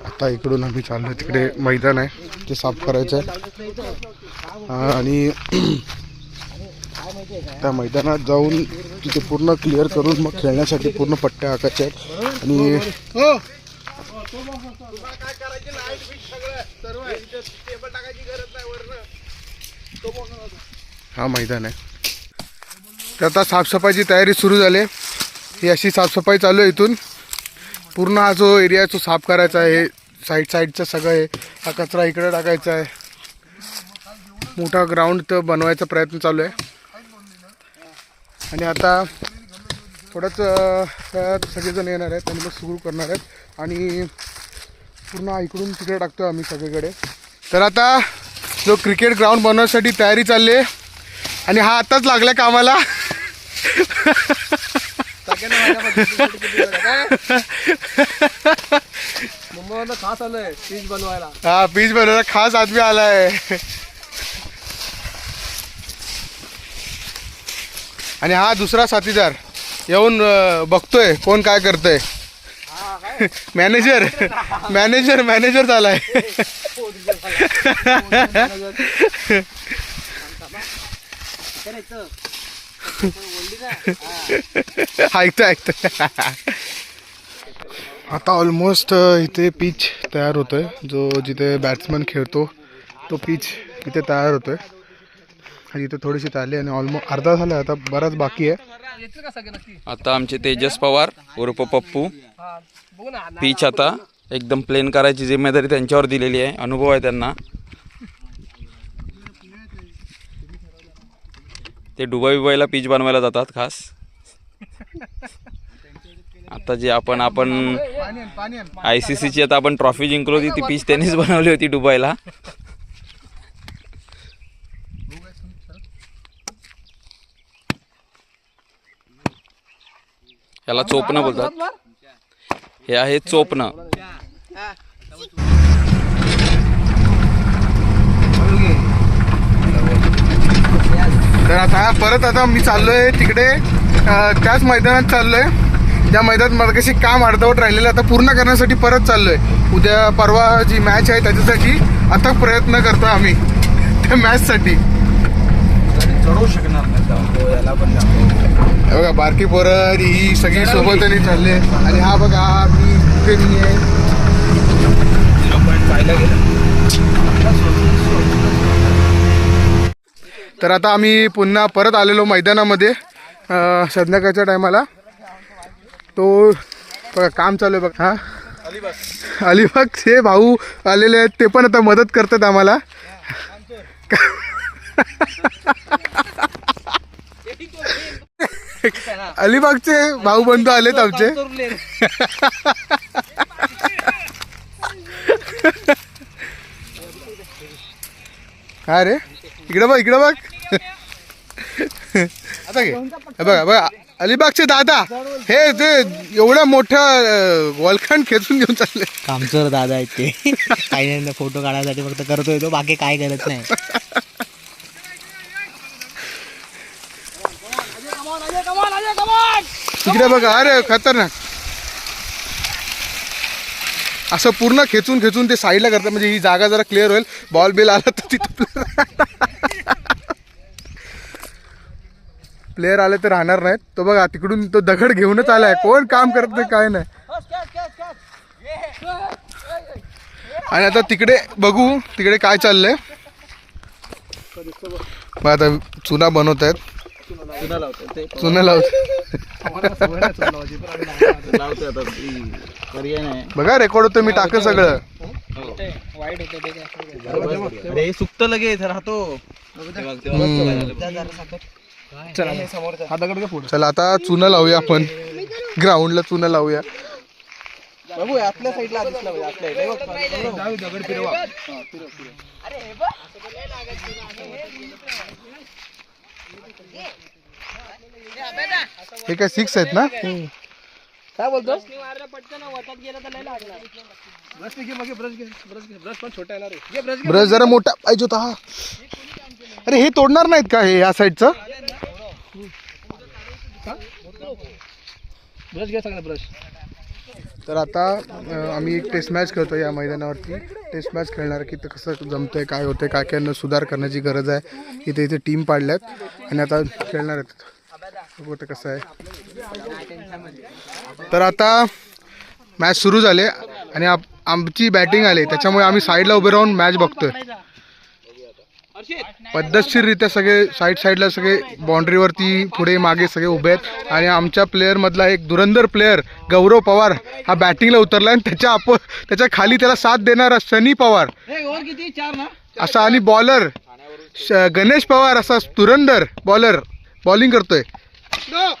आता इकडून आम्ही चाललो तिकडे मैदान आहे ते साफ करायचं आहे आणि त्या मैदानात जाऊन तिथे पूर्ण क्लिअर करून मग खेळण्यासाठी पूर्ण पट्ट्या आखायच्या आहेत आणि हा मैदान आहे. तर आता साफसफाईची तयारी सुरू झाली. ही अशी साफसफाई चालू आहे. इथून पूर्ण हा जो एरिया तो साफ करायचा आहे. साईडचं सगळं आहे. हा कचरा इकडे टाकायचा आहे. मोठा ग्राउंड तर बनवायचा प्रयत्न चालू आहे आणि आता थोडंच सगळेजण येणार आहेत आणि मग सुरू करणार आहेत आणि पूर्ण इकडून तिकडे टाकतो आम्ही सगळीकडे. तर आता जो क्रिकेट ग्राउंड बनवण्यासाठी तयारी चालली आहे आणि हा आताच लागला कामाला. मुंबईला खास आलोय पीच बनवायला. हा पीच बनवायला खास आदमी आलाय आणि हा दुसरा साथीदार येऊन बघतोय कोण काय करतोय. मॅनेजर झालाय. ऐकतोय. आता ऑलमोस्ट इथे पिच तयार होतोय. जो जिथे बॅट्समन खेळतो तो पिच इथे तयार होतोय आणि इथे थोडीशी आली आणि ऑलमोस्ट अर्धा झाला. आता बराच बाकी आहे. आता आमचे तेजस पवार उर्फ पप्पू पिच आता एकदम प्लेन करायची जिम्मेदारी त्यांच्यावर दिलेली आहे. अनुभव आहे त्यांना. ते दुबईला पिच बनवायला जातात खास. आता जे आपण ICCची आता आपण ट्रॉफी जिंकलो होती ती पिच त्यांनीच बनवली होती दुबईला. याला चोपणं बोलतात. हे आहे चोपणं. तर आता मी चाललोय तिकडे त्याच मैदानात चाललोय. त्या मैदानात मगाशी काम अर्धवट राहिलेलं आता पूर्ण करण्यासाठी परत चाललोय. उद्या परवा जी मॅच आहे त्याच्यासाठी आता प्रयत्न करतोय आम्ही त्या मॅचसाठी. चढवू शकणार बघा बारकी पोरं ही सगळी सोबतनी चालले आणि हा बघा मी कुठे नाही आहे. 0.5 गेलं. तर आता आम्ही पुन्हा परत आलेलो मैदानामध्ये संध्याकाळच्या टायमाला. तो बघा काम चालू आहे बघा. हा अलिबागचे भाऊ आलेले आहेत ते पण आता मदत करतात आम्हाला. अलिबागचे भाऊ बंधू आलेत आमचे. काय रे इकडे बघ. आता घे बघा अलिबागचे दादा हे ते एवढ्या मोठ्या वलखंड खेचून घेऊन चालले. कामचोर दादा आहेत ते. काही नाही फोटो काढायसाठी फक्त करतोय तो, बाकी काय करत नाही. तिकडे बघा अरे खतरनाक. असं पूर्ण खेचून ते साईडला करतात म्हणजे ही जागा जरा क्लिअर होईल. बॉल बिल आला तर तिथं प्लेयर आले तर राहणार नाहीत. तो बघा तिकडून तो दगड घेऊनच आलाय. कोण काम करत नाही काय नाही. आणि आता तिकडे बघू तिकडे काय चाललंय. मग आता चुना बनवत आहेत. चुना लावते बघा रेकॉर्ड होतं मी टाकलं सगळं. सुक्त लगेच राहतो. चला आता चुना लावूया आपण. ग्राउंडला चुना लावूया. बघू आपल्या साईडला दगड फिरवा. हे काय 6 आहेत ना. काय बोलतो. ब्रश जरा मोठा पाहिजे होता. हा अरे हे तोडणार नाहीत का हे या साईडचं. ब्रश घ्या सगळं ब्रश. तर आता आम्ही एक टेस्ट मॅच खेळतो या मैदानावरती. टेस्ट मॅच खेळणार की तर कसं जमतंय, काय होतंय, काय काय सुधार करण्याची गरज आहे. इथे टीम पाडल्यात आणि आता खेळणार आहेत. बघू तर कसं आहे. तर आता मॅच सुरू झाले आणि आमची बॅटिंग आली, त्याच्यामुळे आम्ही साईडला उभे राहून मॅच बघतोय. पद्धतशीररित्या सगळे साईडला सगळे बाउंड्रीवरती पुढे मागे सगळे उभे आहेत. आणि आमच्या प्लेअरमधला एक धुरंधर प्लेअर गौरव पवार हा बॅटिंगला उतरला आणि त्याच्या खाली त्याला साथ देणारा शनी पवार असा आणि बॉलर गणेश पवार असा धुरंधर बॉलिंग करतोय.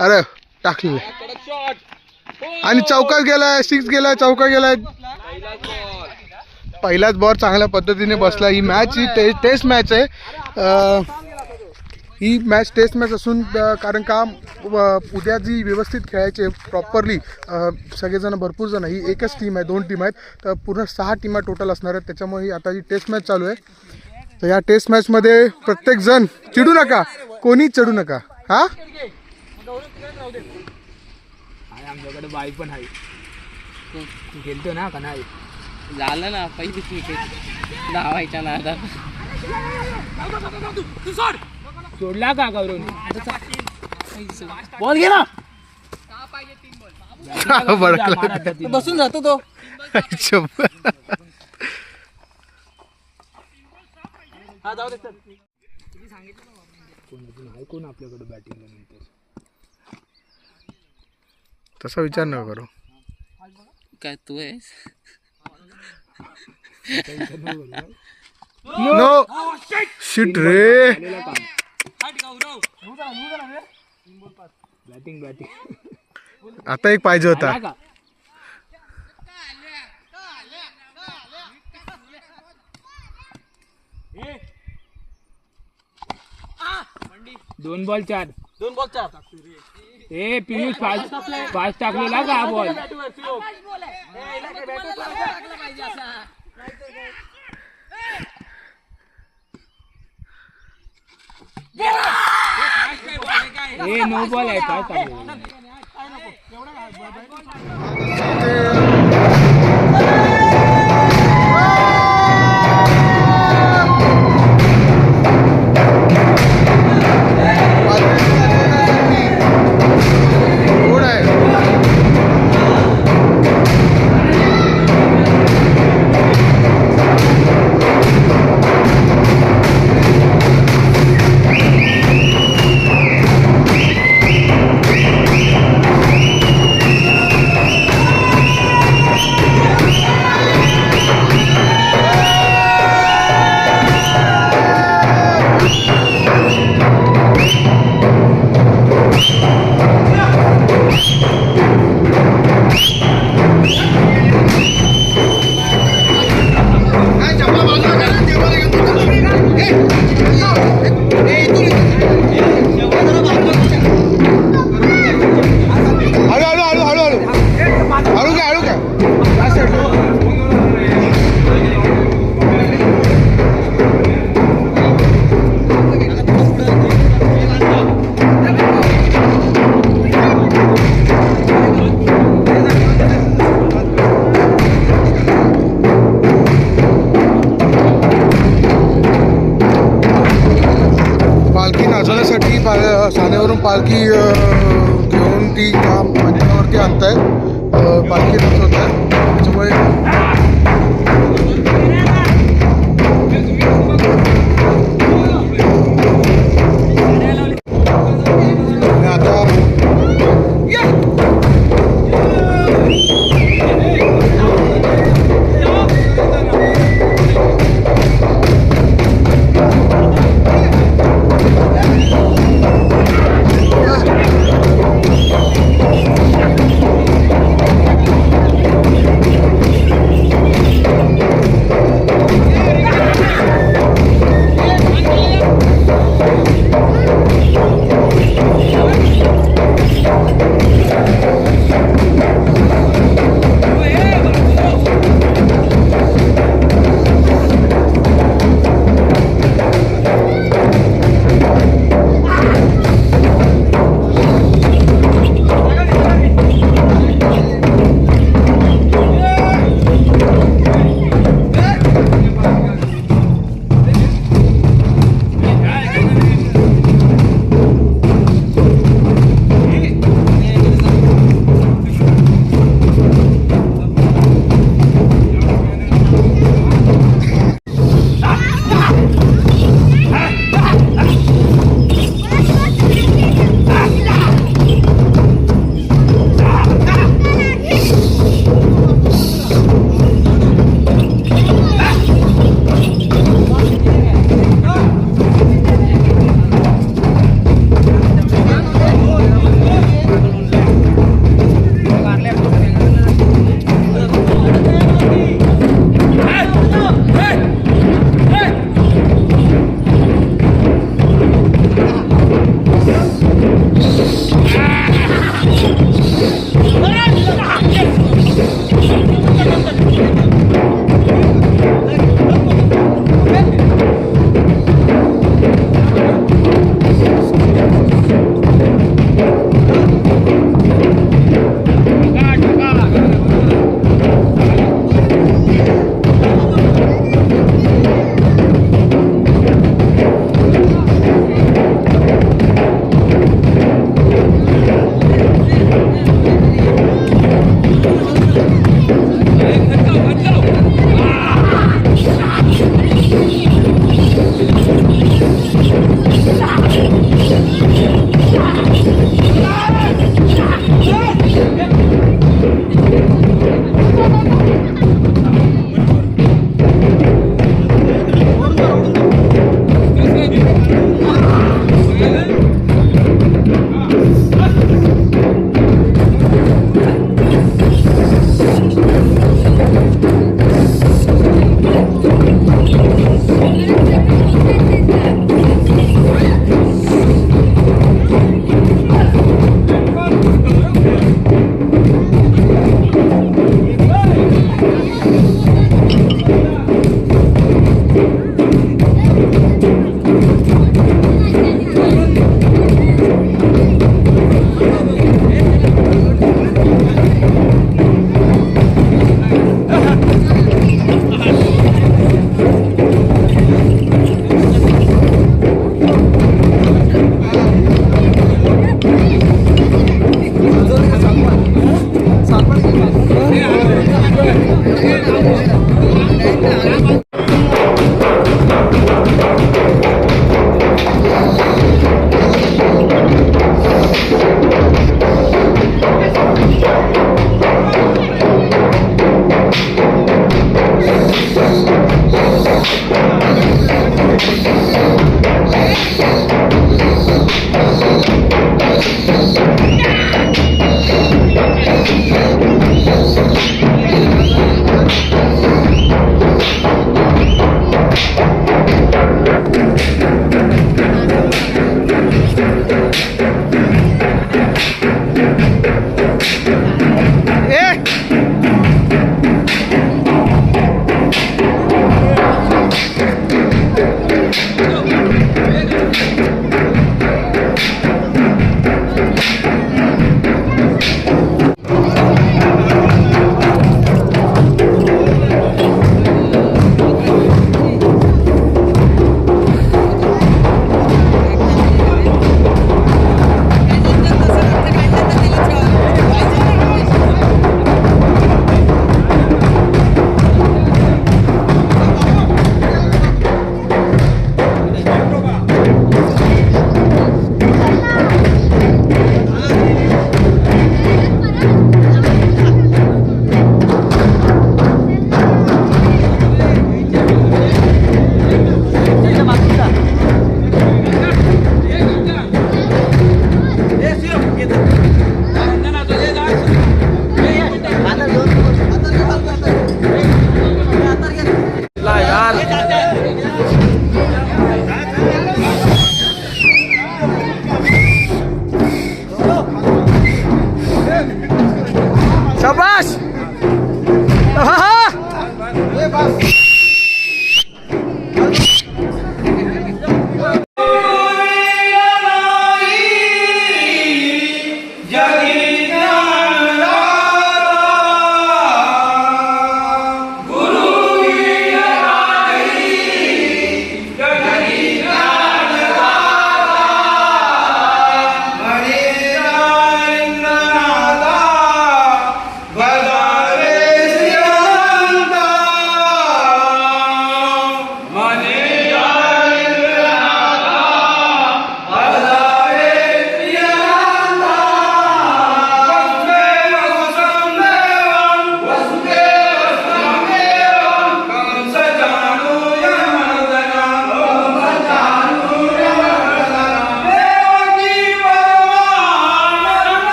अरे टाकली आणि चौकात गेलाय, 6 गेलाय, चौका गेलाय. पहिलाच बॉल चांगल्या पद्धतीने बसला. ही मॅच ही टेस्ट मॅच आहे. ही मॅच टेस्ट मॅच असून कारण का उद्या जी व्यवस्थित खेळायचे प्रॉपरली सगळेजण भरपूर जण, ही एकच टीम आहे, 2 टीम आहेत, तर पूर्ण 6 टीमा टोटल असणार आहेत. त्याच्यामुळे ही आता ही टेस्ट मॅच चालू आहे. तर या टेस्ट मॅचमध्ये प्रत्येक जण चिडू नका, कोणीच चिडू नका. हा आमच्याकडे बाई पण आहे, खेळतो ना का नाही. झालं ना पहिलीच विकेट धावायच्या ना आता. सोडला का गौरव बॉल घे ना. बसून जातो तो. कोण आपल्याकडे बॅटिंग नंतर तसा विचार नका करू. काय तू आहेस? नो शिट रे. बॅटिंग आता एक पाहिजे होता. दोन बॉल चार. ए पियुष फास्ट टाकलेला का हा बॉल. ए नो बॉल आहे, फास्ट टाकलेला. सानेवरून पालखी घेऊन ती त्या मंदिरावरती आणतायत. पालखी नाचवत आहे त्याच्यामुळे आता शाबाश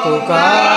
तुका